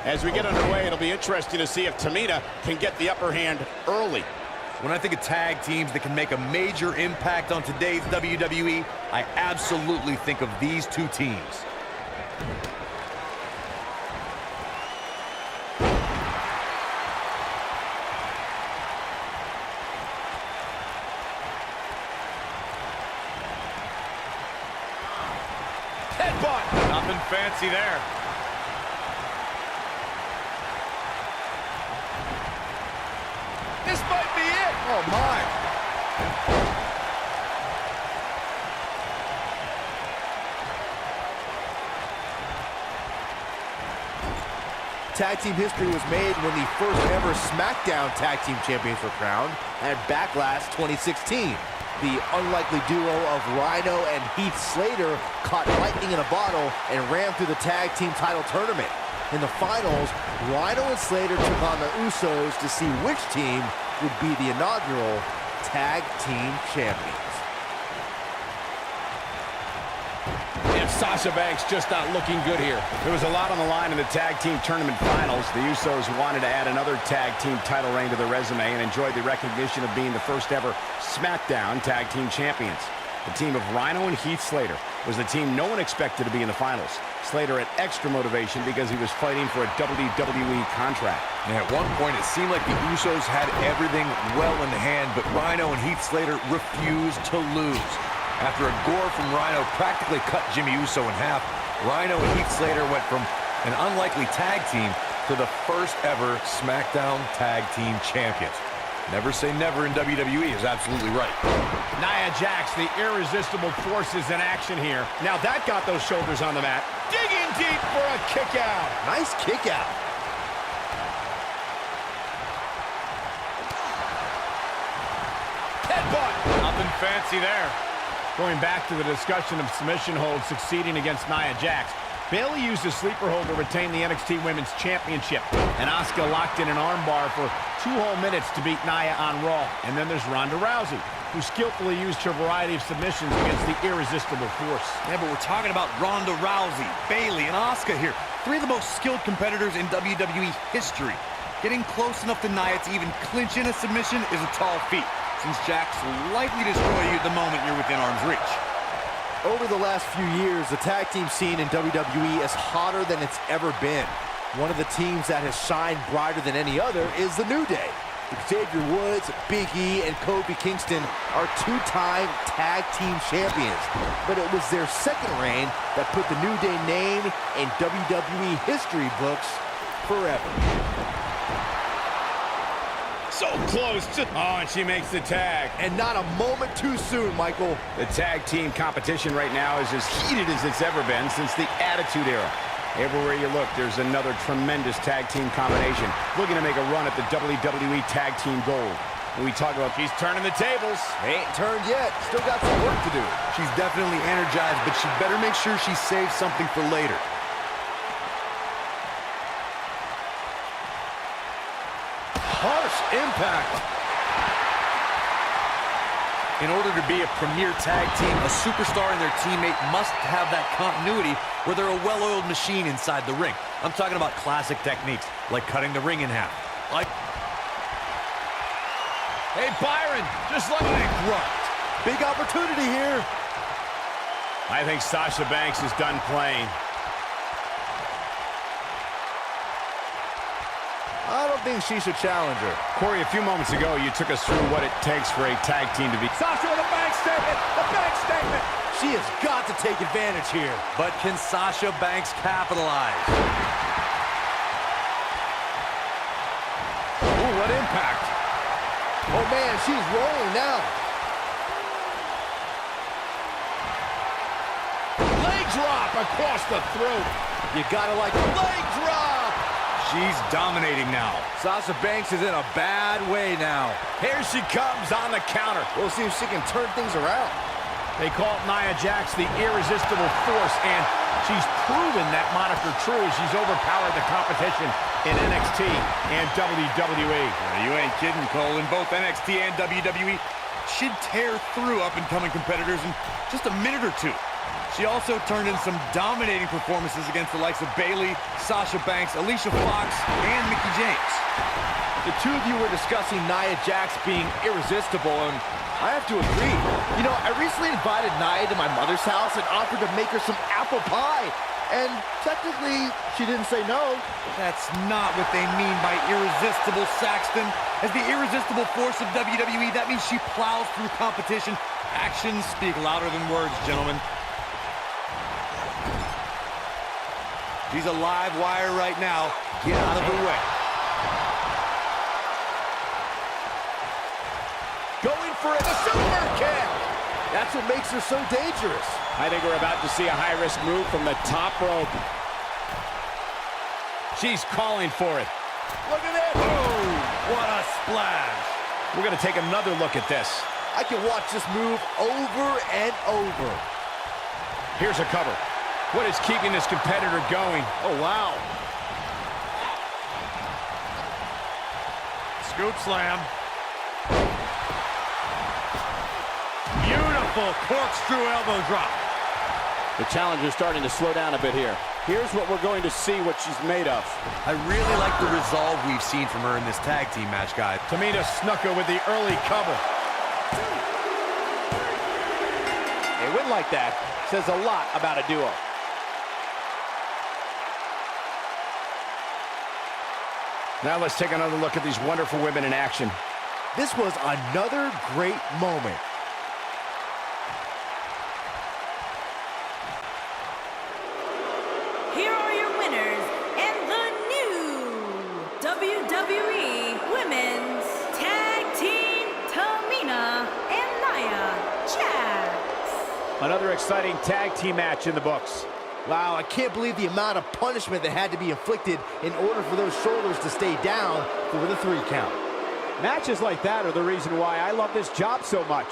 As we get underway, it'll be interesting to see if Tamina can get the upper hand early. When I think of tag teams that can make a major impact on today's WWE, I absolutely think of these two teams. Headbutt! Nothing fancy there. This might be it! Oh, my. Tag team history was made when the first ever SmackDown Tag Team Champions were crowned at Backlash 2016. The unlikely duo of Rhino and Heath Slater caught lightning in a bottle and ran through the tag team title tournament. In the finals, Rhino and Slater took on the Usos to see which team would be the inaugural Tag Team Champions. And Sasha Banks just not looking good here. There was a lot on the line in the tag team tournament finals. The Usos wanted to add another tag team title reign to their resume and enjoyed the recognition of being the first ever SmackDown Tag Team Champions. The team of Rhino and Heath Slater was the team no one expected to be in the finals. Slater had extra motivation because he was fighting for a WWE contract. And at one point, it seemed like the Usos had everything well in hand, but Rhino and Heath Slater refused to lose. After a gore from Rhino practically cut Jimmy Uso in half, Rhino and Heath Slater went from an unlikely tag team to the first ever SmackDown Tag Team Champions. Never say never in WWE is absolutely right. Nia Jax, the irresistible force, is in action here. Now that got those shoulders on the mat. Digging deep for a kick out. Nice kick out. Headbutt. Nothing fancy there. Going back to the discussion of submission holds succeeding against Nia Jax, Bayley used a sleeper hold to retain the NXT Women's Championship, and Asuka locked in an armbar for 2 whole minutes to beat Nia on Raw. And then there's Ronda Rousey, who skillfully used her variety of submissions against the irresistible force. Yeah, but we're talking about Ronda Rousey, Bayley, and Asuka here. 3 of the most skilled competitors in WWE history. Getting close enough to Nia to even clinch in a submission is a tall feat, since Jax will likely destroy you the moment you're within arm's reach. Over the last few years, the tag team scene in WWE is hotter than it's ever been. One of the teams that has shined brighter than any other is the New Day. Xavier Woods, Big E, and Kofi Kingston are 2-time tag team champions. But it was their second reign that put the New Day name in WWE history books forever. So close to... Oh, and she makes the tag. And not a moment too soon, Michael. The tag team competition right now is as heated as it's ever been since the Attitude Era. Everywhere you look, there's another tremendous tag team combination looking to make a run at the WWE Tag Team Gold. When we talk about she's turning the tables. They ain't turned yet. Still got some work to do. She's definitely energized, but she better make sure she saves something for later. Harsh impact. In order to be a premier tag team, a superstar and their teammate must have that continuity where they're a well-oiled machine inside the ring. I'm talking about classic techniques, like cutting the ring in half. Hey, Byron, just like a grunt. Big opportunity here. I think Sasha Banks is done playing. I don't think she should challenge her. Corey, a few moments ago, you took us through what it takes for a tag team to be... Sasha with a bank statement! The bank statement! She has got to take advantage here. But can Sasha Banks capitalize? Ooh, what impact! Oh, man, she's rolling now. Leg drop across the throat. You gotta like the leg drop. She's dominating now. Sasha Banks is in a bad way now. Here she comes on the counter. We'll see if she can turn things around. They call Nia Jax the irresistible force, and she's proven that moniker true as she's overpowered the competition in NXT and WWE. You ain't kidding, Cole. In both NXT and WWE, she'd tear through up-and-coming competitors in just a minute or two. She also turned in some dominating performances against the likes of Bayley, Sasha Banks, Alicia Fox, and Mickie James. The two of you were discussing Nia Jax being irresistible, and I have to agree. You know, I recently invited Nia to my mother's house and offered to make her some apple pie. And technically, she didn't say no. That's not what they mean by irresistible, Saxton. As the irresistible force of WWE, that means she plows through competition. Actions speak louder than words, gentlemen. She's a live wire right now. Get out of the way. Going for a super kick. That's what makes her so dangerous. I think we're about to see a high-risk move from the top rope. She's calling for it. Look at it. Oh, what a splash. We're going to take another look at this. I can watch this move over and over. Here's a cover. What is keeping this competitor going? Oh, wow. Scoop slam. Beautiful corkscrew elbow drop. The challenger's starting to slow down a bit here. Here's what we're going to see what she's made of. I really like the resolve we've seen from her in this tag team match, guys. Tamina snuck her with the early cover. A win like that says a lot about a duo. Now let's take another look at these wonderful women in action. This was another great moment. Here are your winners and the new WWE Women's Tag Team Tamina and Nia Jax. Another exciting tag team match in the books. Wow, I can't believe the amount of punishment that had to be inflicted in order for those shoulders to stay down for the 3 count. Matches like that are the reason why I love this job so much.